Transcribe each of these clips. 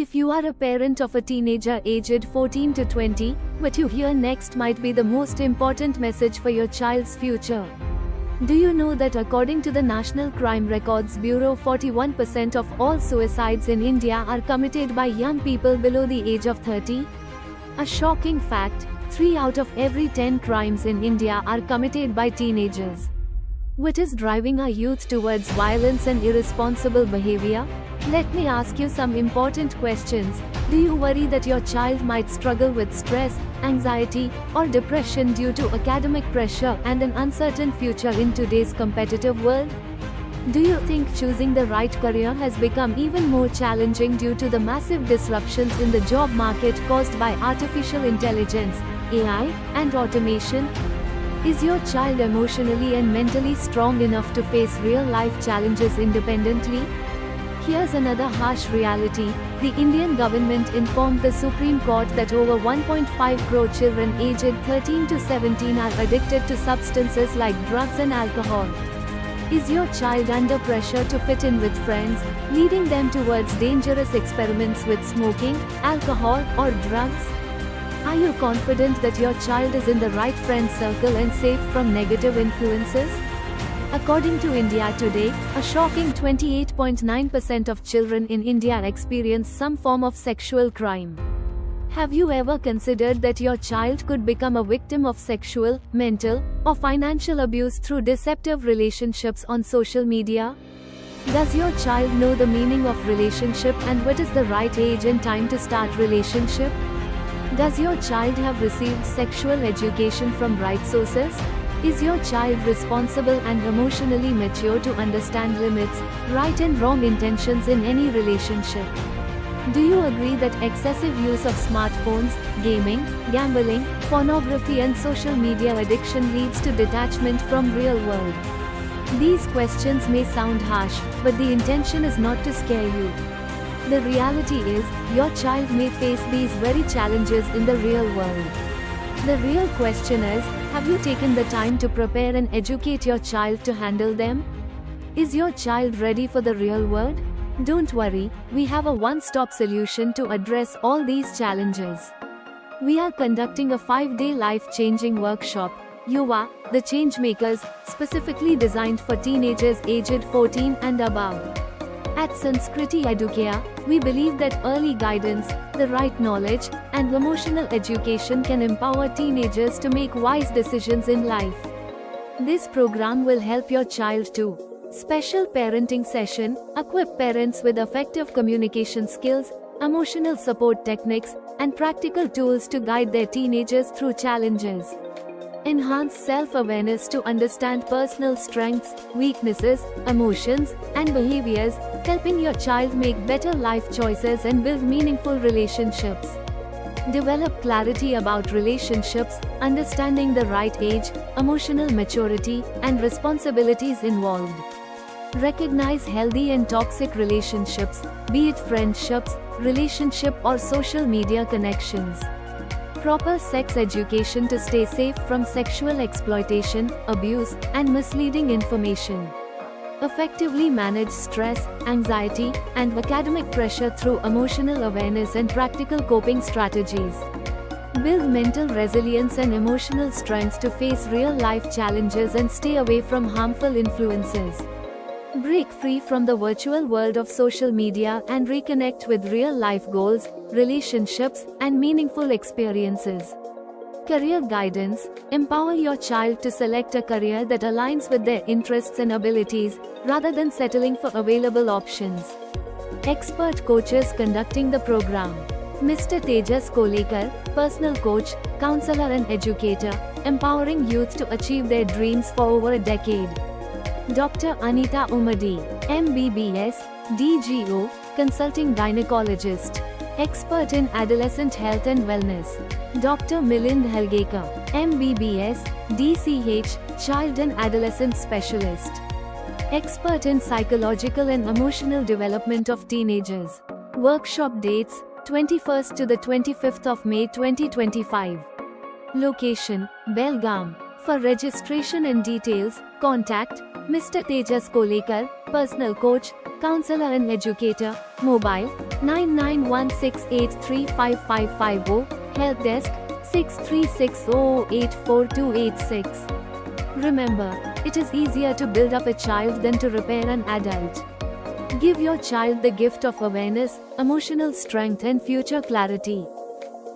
If you are a parent of a teenager aged 14 to 20, what you hear next might be the most important message for your child's future. Do you know that according to the National Crime Records Bureau, 41% of all suicides in India are committed by young people below the age of 30? A shocking fact, 3 out of every 10 crimes in India are committed by teenagers. What is driving our youth towards violence and irresponsible behavior? Let me ask you some important questions. Do you worry that your child might struggle with stress, anxiety, or depression due to academic pressure and an uncertain future in today's competitive world? Do you think choosing the right career has become even more challenging due to the massive disruptions in the job market caused by artificial intelligence, AI, and automation? Is your child emotionally and mentally strong enough to face real-life challenges independently? Here's another harsh reality. The Indian government informed the Supreme Court that over 1.5 crore children aged 13 to 17 are addicted to substances like drugs and alcohol. Is your child under pressure to fit in with friends, leading them towards dangerous experiments with smoking, alcohol, or drugs? Are you confident that your child is in the right friend circle and safe from negative influences? According to India Today, a shocking 28.9% of children in India experience some form of sexual crime. Have you ever considered that your child could become a victim of sexual, mental, or financial abuse through deceptive relationships on social media? Does your child know the meaning of relationship and what is the right age and time to start relationship? Does your child have received sexual education from right sources? Is your child responsible and emotionally mature to understand limits, right and wrong intentions in any relationship? Do you agree that excessive use of smartphones, gaming, gambling, pornography and social media addiction leads to detachment from real world? These questions may sound harsh, but the intention is not to scare you. The reality is, your child may face these very challenges in the real world. The real question is, have you taken the time to prepare and educate your child to handle them? Is your child ready for the real world? Don't worry, we have a one-stop solution to address all these challenges. We are conducting a 5-day life-changing workshop, Yuva, the Changemakers, specifically designed for teenagers aged 14 and above. At Sanskriti Educare, we believe that early guidance, the right knowledge, and emotional education can empower teenagers to make wise decisions in life. This program will help your child too. Special parenting session, equip parents with effective communication skills, emotional support techniques, and practical tools to guide their teenagers through challenges. Enhance self-awareness to understand personal strengths, weaknesses, emotions, and behaviors, helping your child make better life choices and build meaningful relationships. Develop clarity about relationships, understanding the right age, emotional maturity, and responsibilities involved. Recognize healthy and toxic relationships, be it friendships, relationship or social media connections. Proper sex education to stay safe from sexual exploitation, abuse, and misleading information. Effectively manage stress, anxiety, and academic pressure through emotional awareness and practical coping strategies. Build mental resilience and emotional strength to face real-life challenges and stay away from harmful influences. Break free from the virtual world of social media and reconnect with real-life goals, relationships, and meaningful experiences. Career guidance. Empower your child to select a career that aligns with their interests and abilities, rather than settling for available options. Expert coaches conducting the program. Mr. Tejas Kolekar, personal coach, counselor and educator, empowering youth to achieve their dreams for over a decade. Dr. Anita Umadi, MBBS, DGO, consulting gynecologist. Expert in adolescent health and wellness. Dr. Milind Halgekar, MBBS, DCH, child and adolescent specialist. Expert in psychological and emotional development of teenagers. Workshop dates, 21st to the 25th of May 2025. Location, Belgaum. For registration and details, contact Mr. Tejas Kolekar, personal coach, counselor and educator, mobile 9916835550, help desk 6360844286. Remember, it is easier to build up a child than to repair an adult. Give your child the gift of awareness, emotional strength and future clarity.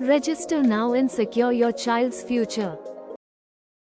Register now and secure your child's future.